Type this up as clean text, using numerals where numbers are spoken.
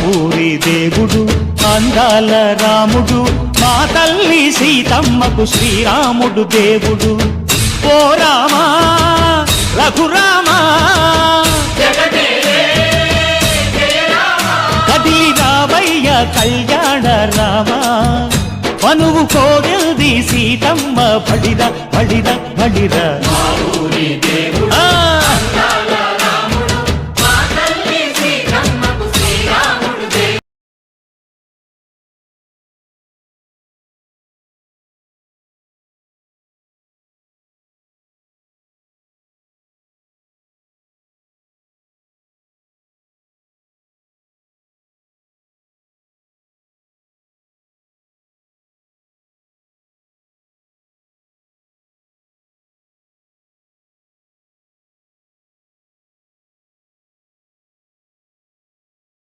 ఊరి దేవుడు అందాల రాముడు మా తల్లి సీతమ్మకు శ్రీరాముడు దేవుడు ఓ రామా రఘురామా కదిలి రావయ్య కళ్యాణ రామా మనువు కోగెల్ది సీతమ్మ పడిర పడిర పడిర మా ఊరి దేవుడు